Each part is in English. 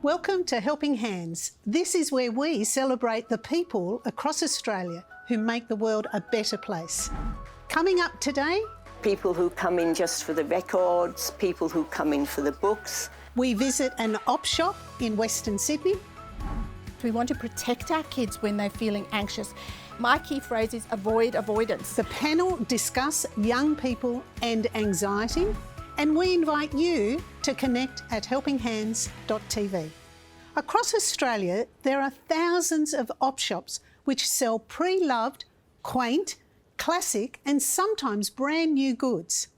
Welcome to Helping Hands. This is where we celebrate the people across Australia who make the world a better place. Coming up today, people who come in just for the records, people who come in for the books. We visit an op shop in Western Sydney. We want to protect our kids when they're feeling anxious. My key phrase is avoid avoidance. The panel discuss young people and anxiety, and we invite you to connect at helpinghands.tv. Across Australia, there are thousands of op shops which sell pre-loved, quaint, classic and sometimes brand new goods.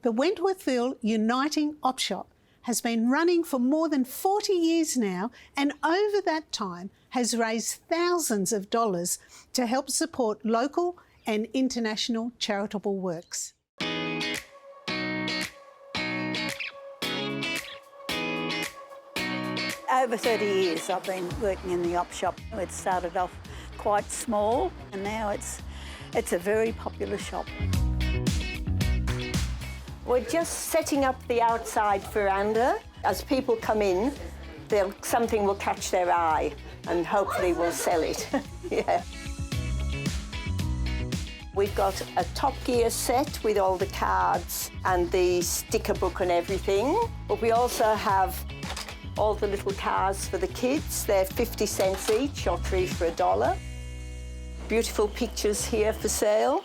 The Wentworthville Uniting Op Shop has been running for more than 40 years now, and over that time has raised thousands of dollars to help support local and international charitable works. Over 30 years I've been working in the op shop. It started off quite small and now it's a very popular shop. We're just setting up the outside veranda. As people come in, something will catch their eye and hopefully we'll sell it. Yeah. We've got a Top Gear set with all the cards and the sticker book and everything, but we also have all the little cars for the kids. They're 50 cents each or 3 for $1. Beautiful pictures here for sale.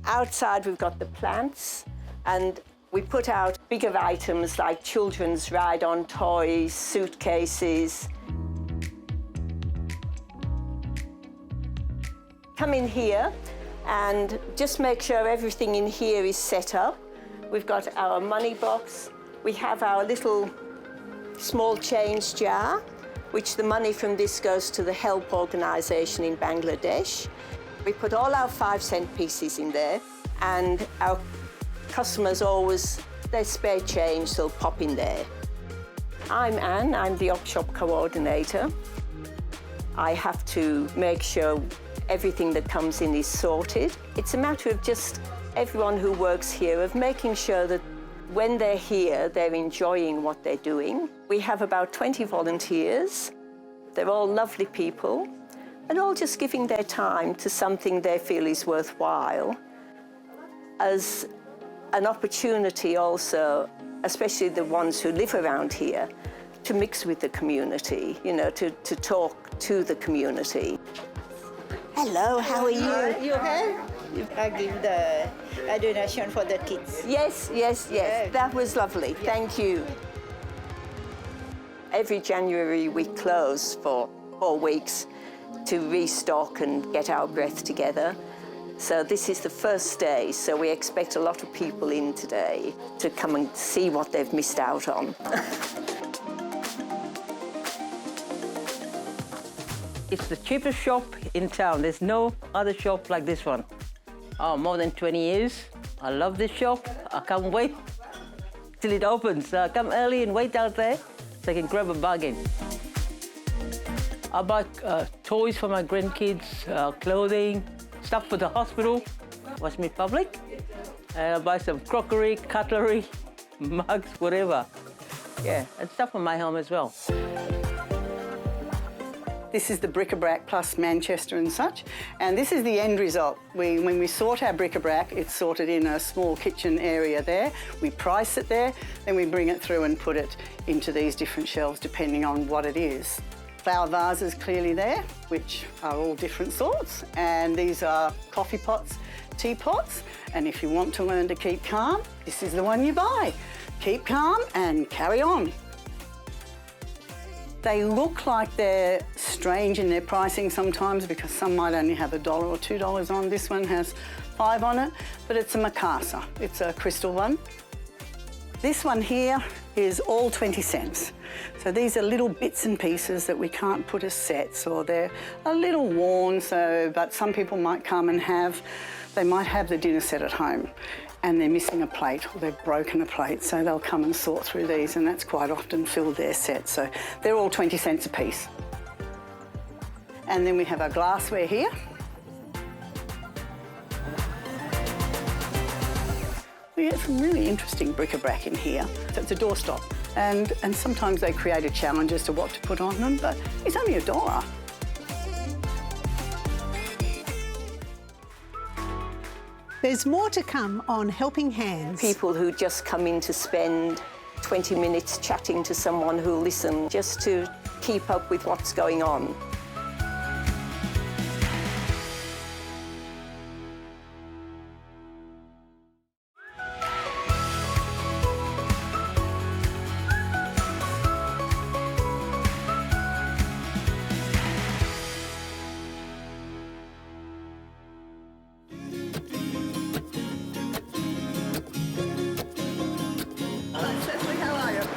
Outside we've got the plants, and we put out bigger items like children's ride-on toys, suitcases. Come in here and just make sure everything in here is set up. We've got our money box. We have our little small change jar, which the money from this goes to the help organisation in Bangladesh. We put all our 5-cent pieces in there, and our customers always, their spare change, they'll pop in there. I'm Anne, I'm the op shop coordinator. I have to make sure everything that comes in is sorted. It's a matter of just everyone who works here, of making sure that when they're here, they're enjoying what they're doing. We have about 20 volunteers. They're all lovely people, and all just giving their time to something they feel is worthwhile, as an opportunity also, especially the ones who live around here, to mix with the community, you know, to talk to the community. Hello, how are you? You okay? I give the donation for the kids. Yes, yes, yes. That was lovely. Thank you. Every January we close for 4 weeks to restock and get our breath together. So this is the first day, so we expect a lot of people in today to come and see what they've missed out on. It's the cheapest shop in town. There's no other shop like this one. Oh, more than 20 years. I love this shop. I can't wait till it opens. Come early and wait out there so I can grab a bargain. I buy toys for my grandkids, clothing, stuff for the hospital, Westmead Public. And I buy some crockery, cutlery, mugs, whatever. Yeah, and stuff for my home as well. This is the bric-a-brac plus Manchester and such, and this is the end result. When we sort our bric-a-brac, it's sorted in a small kitchen area there. We price it there, then we bring it through and put it into these different shelves depending on what it is. Flower vases clearly there, which are all different sorts, and these are coffee pots, teapots, and if you want to learn to keep calm, this is the one you buy. Keep calm and carry on. They look like they're strange in their pricing sometimes because some might only have $1 or $2 on. This one has 5 on it, but it's a Mikasa. It's a crystal one. This one here is all 20 cents. So these are little bits and pieces that we can't put as sets, or they're a little worn, but some people might come and they might have the dinner set at home and they're missing a plate or they've broken a plate, so they'll come and sort through these, and that's quite often filled their set. So they're all 20 cents a piece. And then we have our glassware here. We have some really interesting bric-a-brac in here. So it's a doorstop, and sometimes they create a challenge as to what to put on them, but it's only $1. There's more to come on Helping Hands. People who just come in to spend 20 minutes chatting to someone who'll listen, just to keep up with what's going on.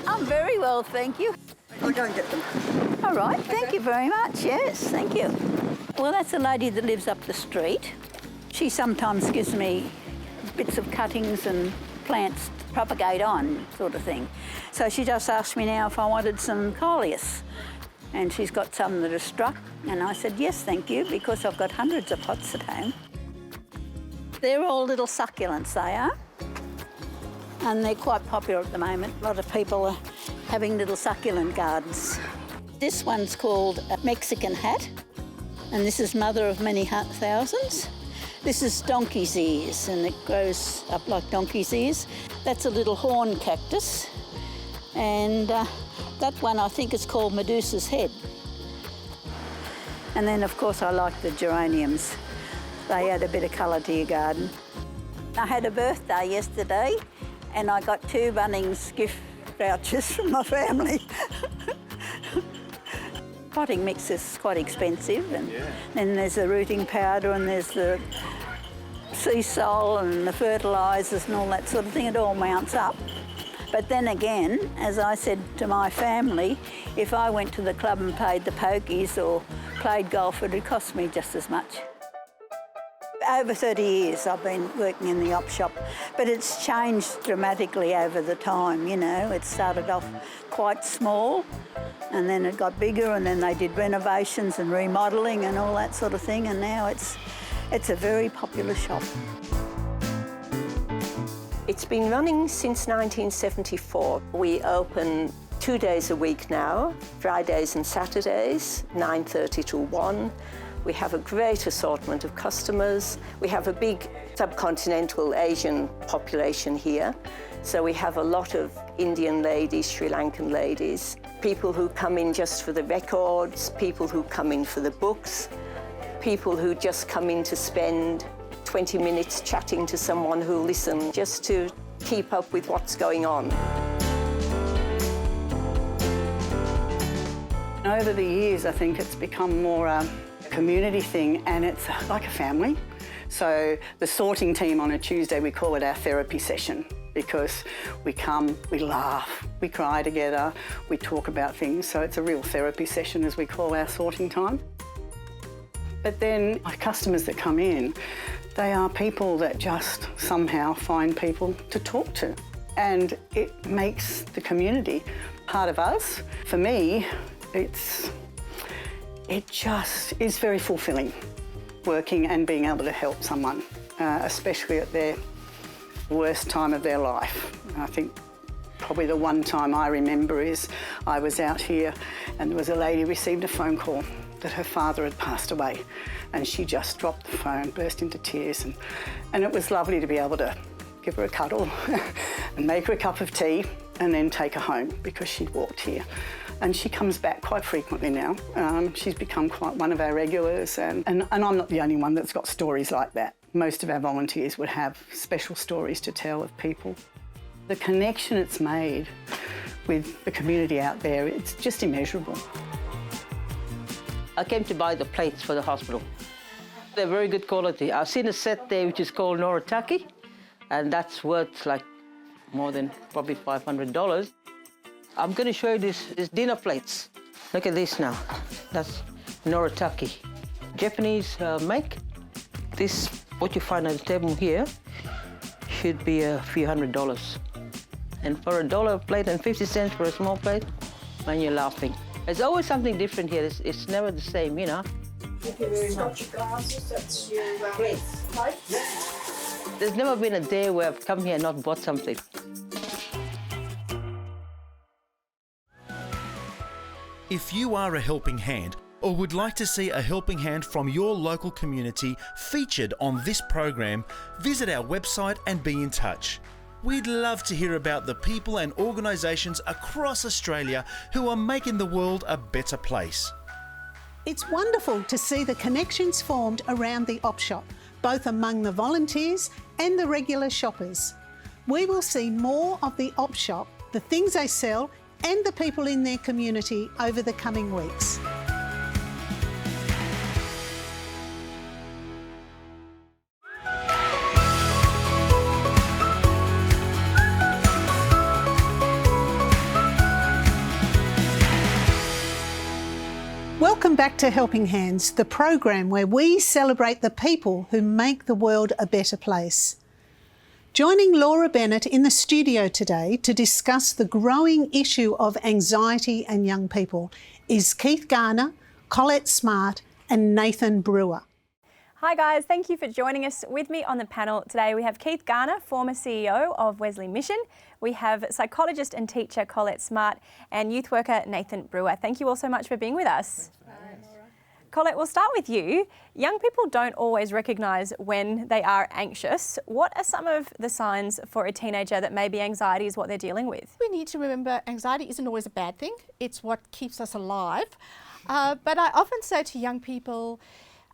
I'm very well, thank you. I'll go and get them. All right, thank you very much. Yes, thank you. Well, that's a lady that lives up the street. She sometimes gives me bits of cuttings and plants to propagate on, sort of thing. So she just asked me now if I wanted some coleus. And she's got some that are struck. And I said, yes, thank you, because I've got hundreds of pots at home. They're all little succulents, they are. And they're quite popular at the moment. A lot of people are having little succulent gardens. This one's called a Mexican hat, and this is mother of many thousands. This is donkey's ears, and it grows up like donkey's ears. That's a little horn cactus, and that one I think is called Medusa's head. And then, of course, I like the geraniums. They add a bit of colour to your garden. I had a birthday yesterday, and I got 2 Bunnings gift vouchers from my family. Potting mix is quite expensive, and then there's the rooting powder, and there's the sea salt and the fertilisers and all that sort of thing. It all mounts up. But then again, as I said to my family, if I went to the club and paid the pokies or played golf, it would cost me just as much. Over 30 years I've been working in the op shop, but it's changed dramatically over the time, you know. It started off quite small, and then it got bigger, and then they did renovations and remodelling and all that sort of thing, and now it's a very popular shop. It's been running since 1974. We open 2 days a week now, Fridays and Saturdays, 9:30 to 1. We have a great assortment of customers. We have a big subcontinental Asian population here. So we have a lot of Indian ladies, Sri Lankan ladies, people who come in just for the records, people who come in for the books, people who just come in to spend 20 minutes chatting to someone who'll listen, just to keep up with what's going on. Over the years, I think it's become more a community thing, and it's like a family. So the sorting team on a Tuesday, we call it our therapy session, because we come, we laugh, we cry together, we talk about things. So it's a real therapy session, as we call our sorting time. But then our customers that come in, they are people that just somehow find people to talk to. And it makes the community part of us. For me, it just is very fulfilling, working and being able to help someone, especially at their worst time of their life. I think probably the one time I remember is I was out here and there was a lady received a phone call that her father had passed away, and she just dropped the phone, burst into tears, and it was lovely to be able to give her a cuddle and make her a cup of tea and then take her home, because she'd walked here. And she comes back quite frequently now. She's become quite one of our regulars, and I'm not the only one that's got stories like that. Most of our volunteers would have special stories to tell of people. The connection it's made with the community out there, it's just immeasurable. I came to buy the plates for the hospital. They're very good quality. I've seen a set there which is called Noritake, and that's worth like more than probably $500. I'm going to show you these dinner plates. Look at this now. That's Noritake. Japanese make. This, what you find at the table here, should be a few $100s. And for $1 a plate and 50 cents for a small plate, man, you're laughing. There's always something different here. It's never the same, you know. Thank you very much. Glasses, that's your plates. There's never been a day where I've come here and not bought something. If you are a helping hand or would like to see a helping hand from your local community featured on this program, visit our website and be in touch. We'd love to hear about the people and organisations across Australia who are making the world a better place. It's wonderful to see the connections formed around the op shop, both among the volunteers and the regular shoppers. We will see more of the op shop, the things they sell, and the people in their community over the coming weeks. Welcome back to Helping Hands, the program where we celebrate the people who make the world a better place. Joining Laura Bennett in the studio today to discuss the growing issue of anxiety in young people is Keith Garner, Colette Smart and Nathan Brewer. Hi guys, thank you for joining us. With me on the panel today we have Keith Garner, former CEO of Wesley Mission. We have psychologist and teacher Colette Smart and youth worker Nathan Brewer. Thank you all so much for being with us. Colette, we'll start with you. Young people don't always recognise when they are anxious. What are some of the signs for a teenager that maybe anxiety is what they're dealing with? We need to remember anxiety isn't always a bad thing. It's what keeps us alive. But I often say to young people,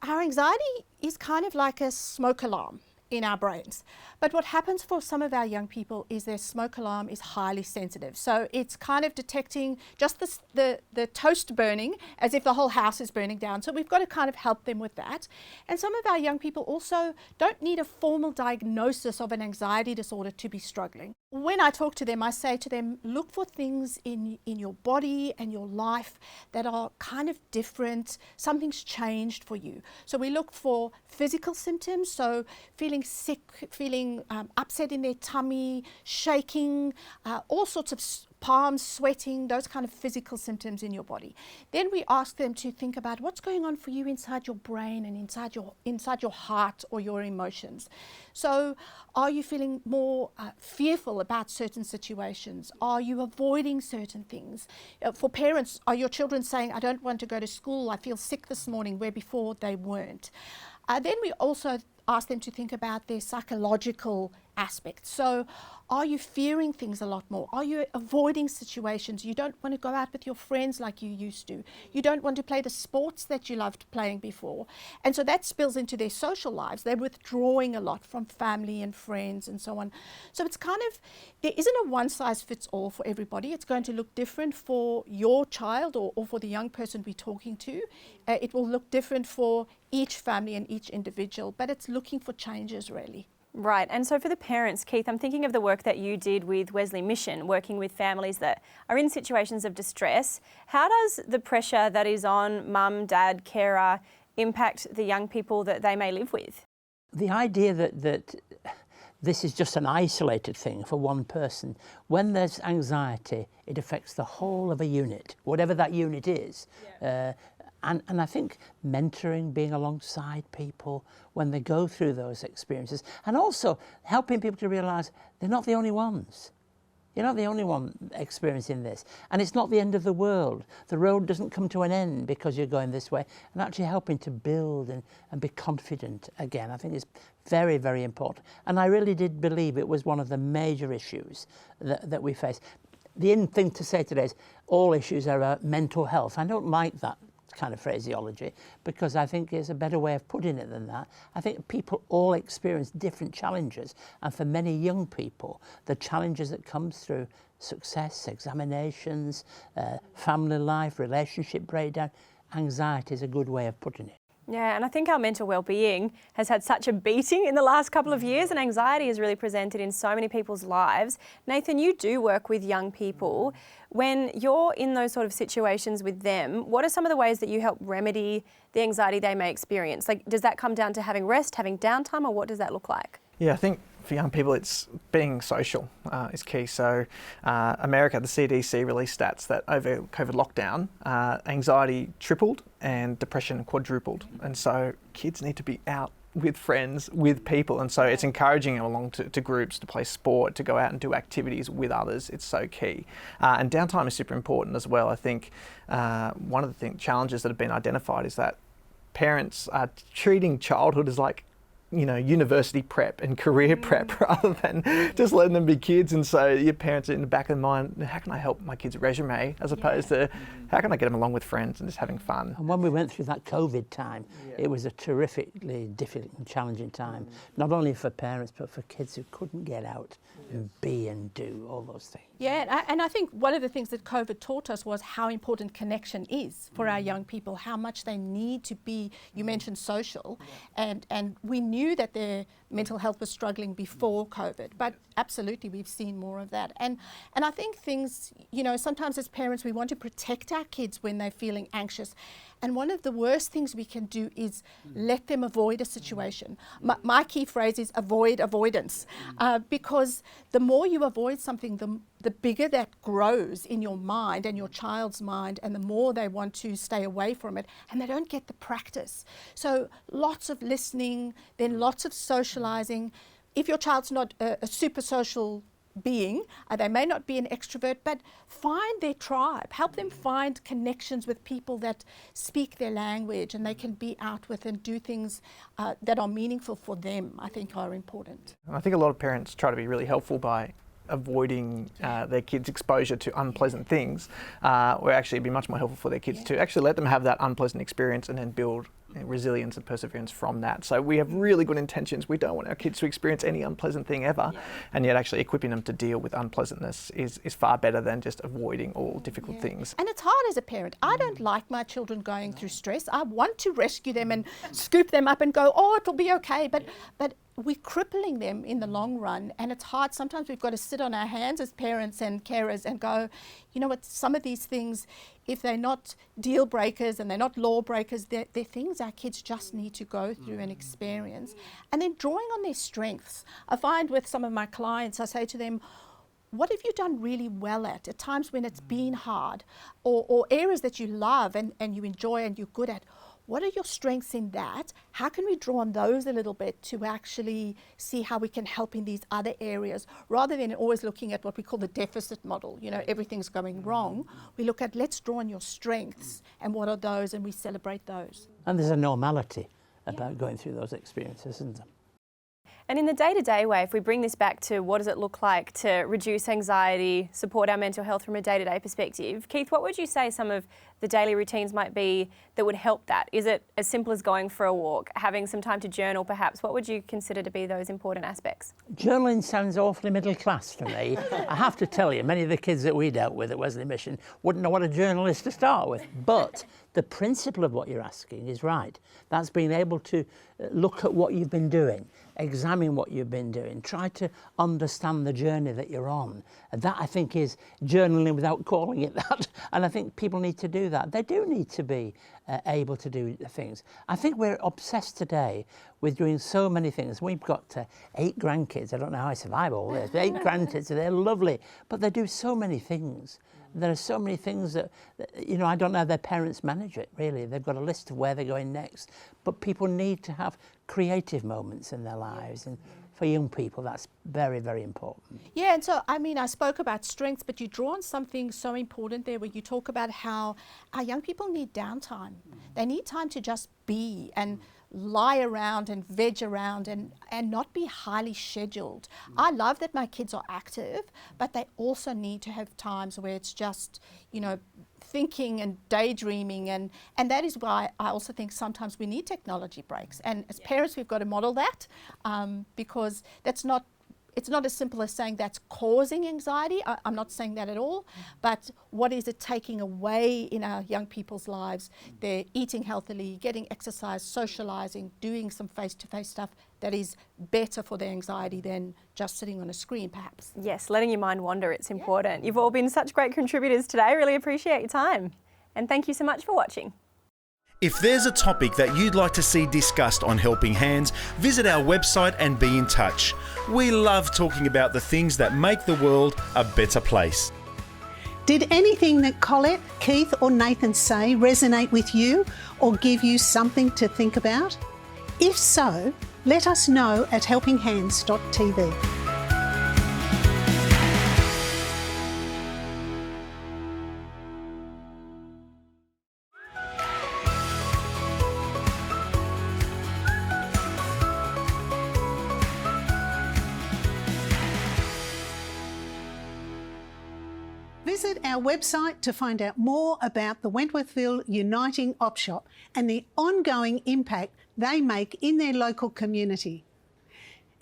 our anxiety is kind of like a smoke alarm in our brains. But what happens for some of our young people is their smoke alarm is highly sensitive. So it's kind of detecting just the toast burning as if the whole house is burning down. So we've got to kind of help them with that. And some of our young people also don't need a formal diagnosis of an anxiety disorder to be struggling. When I talk to them, I say to them, look for things in your body and your life that are kind of different. Something's changed for you. So we look for physical symptoms, so feeling sick, feeling upset in their tummy, shaking, all sorts of palms sweating, those kind of physical symptoms in your body. Then we ask them to think about what's going on for you inside your brain and inside your heart or your emotions. So are you feeling more fearful about certain situations? Are you avoiding certain things? For parents, are your children saying, I don't want to go to school, I feel sick this morning, where before they weren't? Then we also ask them to think about their psychological aspects. So are you fearing things a lot more? Are you avoiding situations? You don't want to go out with your friends like you used to. You don't want to play the sports that you loved playing before. And so that spills into their social lives. They're withdrawing a lot from family and friends and so on. So it's kind of, there isn't a one size fits all for everybody. It's going to look different for your child or for the young person we're talking to. It will look different for each family and each individual, but it's looking for changes really. Right, and so for the parents, Keith, I'm thinking of the work that you did with Wesley Mission, working with families that are in situations of distress. How does the pressure that is on mum, dad, carer impact the young people that they may live with? The idea that this is just an isolated thing for one person, when there's anxiety, it affects the whole of a unit, whatever that unit is. Yeah. And I think mentoring, being alongside people when they go through those experiences, and also helping people to realise they're not the only ones. You're not the only one experiencing this. And it's not the end of the world. The road doesn't come to an end because you're going this way. And actually helping to build and be confident again, I think is very, very important. And I really did believe it was one of the major issues that we face. The end thing to say today is all issues are about mental health. I don't like that kind of phraseology because I think there's a better way of putting it than that. I think people all experience different challenges, and for many young people the challenges that comes through success, examinations, family life, relationship breakdown, anxiety is a good way of putting it. Yeah, and I think our mental well-being has had such a beating in the last couple of years, and anxiety is really presented in so many people's lives. Nathan, you do work with young people. When you're in those sort of situations with them, what are some of the ways that you help remedy the anxiety they may experience? Like, does that come down to having rest, having downtime, or what does that look like? Yeah, I think for young people, it's being social is key. So America, the CDC released stats that over COVID lockdown, anxiety tripled and depression quadrupled. And so kids need to be out with friends, with people, and so it's encouraging them along to groups, to play sport, to go out and do activities with others. It's so key. And downtime is super important as well. I think one of the challenges that have been identified is that parents are treating childhood as like, you know, university prep and career prep rather than just letting them be kids. And so your parents are in the back of the mind, how can I help my kid's resume, as opposed to how can I get them along with friends and just having fun. And when we went through that COVID time, it was a terrifically difficult and challenging time, not only for parents but for kids who couldn't get out and be and do all those things. Yeah, and I think one of the things that COVID taught us was how important connection is for our young people, how much they need to be, you mentioned social, and we knew that their mental health was struggling before COVID, but absolutely we've seen more of that. And I think things, you know, sometimes as parents we want to protect our kids when they're feeling anxious. And one of the worst things we can do is let them avoid a situation. My key phrase is avoid avoidance, because the more you avoid something, the bigger that grows in your mind and your child's mind, and the more they want to stay away from it, and they don't get the practice. So lots of listening, then lots of socializing. If your child's not a super social being, they may not be an extrovert, but find their tribe, help them find connections with people that speak their language and they can be out with and do things that are meaningful for them, I think are important. I think a lot of parents try to be really helpful by avoiding their kids' exposure to unpleasant things, where actually it'd be much more helpful for their kids to actually let them have that unpleasant experience and then build resilience and perseverance from that. So we have really good intentions. We don't want our kids to experience any unpleasant thing ever, and yet actually equipping them to deal with unpleasantness is far better than just avoiding all difficult things. And it's hard as a parent. I don't like my children going through stress. I want to rescue them and scoop them up and go, oh, it'll be okay, but we're crippling them in the long run, and it's hard. Sometimes we've got to sit on our hands as parents and carers and go, you know what, some of these things, if they're not deal breakers and they're not law breakers, they're things our kids just need to go through and experience. And then drawing on their strengths. I find with some of my clients, I say to them, what have you done really well at times when it's been hard, or areas that you love and you enjoy and you're good at? What are your strengths in that? How can we draw on those a little bit to actually see how we can help in these other areas, rather than always looking at what we call the deficit model, you know, everything's going wrong. We look at, let's draw on your strengths and what are those, and we celebrate those. And there's a normality about going through those experiences, isn't there? And in the day-to-day way, if we bring this back to what does it look like to reduce anxiety, support our mental health from a day-to-day perspective, Keith, what would you say some of the daily routines might be that would help that? Is it as simple as going for a walk, having some time to journal perhaps? What would you consider to be those important aspects? Journaling sounds awfully middle class to me. I have to tell you, many of the kids that we dealt with at Wesley Mission wouldn't know what a journal is to start with. But the principle of what you're asking is right. That's being able to look at what you've been doing, examine what you've been doing, try to understand the journey that you're on. And that, I think, is journaling without calling it that. And I think people need to do that. They do need to be able to do things. I think we're obsessed today with doing so many things. We've got 8 grandkids. I don't know how I survive all this. 8 grandkids, they're lovely, but they do so many things. There are so many things that, you know, I don't know how their parents manage it, really. They've got a list of where they're going next. But people need to have creative moments in their lives. And for young people, that's very, very important. Yeah, and so, I mean, I spoke about strengths, but you draw on something so important there where you talk about how our young people need downtime. They need time to just be and lie around and veg around and not be highly scheduled. I love that my kids are active, but they also need to have times where it's just, you know, thinking and daydreaming, and that is why I also think sometimes we need technology breaks. And as parents, we've got to model that, because it's not as simple as saying that's causing anxiety. I'm not saying that at all, but what is it taking away in our young people's lives? They're eating healthily, getting exercise, socializing, doing some face-to-face stuff that is better for their anxiety than just sitting on a screen, perhaps. Yes, letting your mind wander, it's important. You've all been such great contributors today. Really appreciate your time. And thank you so much for watching. If there's a topic that you'd like to see discussed on Helping Hands, visit our website and be in touch. We love talking about the things that make the world a better place. Did anything that Colette, Keith or Nathan say resonate with you or give you something to think about? If so, let us know at helpinghands.tv. Visit our website to find out more about the Wentworthville Uniting Op Shop and the ongoing impact they make in their local community.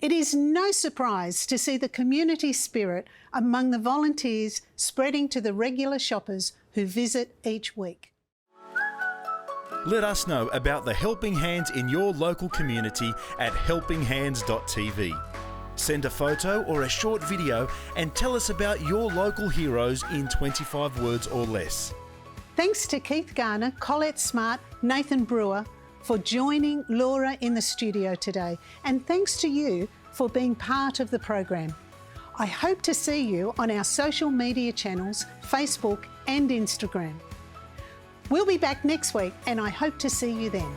It is no surprise to see the community spirit among the volunteers spreading to the regular shoppers who visit each week. Let us know about the Helping Hands in your local community at helpinghands.tv. Send a photo or a short video and tell us about your local heroes in 25 words or less. Thanks to Keith Garner, Colette Smart, Nathan Brewer for joining Laura in the studio today, and thanks to you for being part of the program. I hope to see you on our social media channels, Facebook and Instagram. We'll be back next week and I hope to see you then.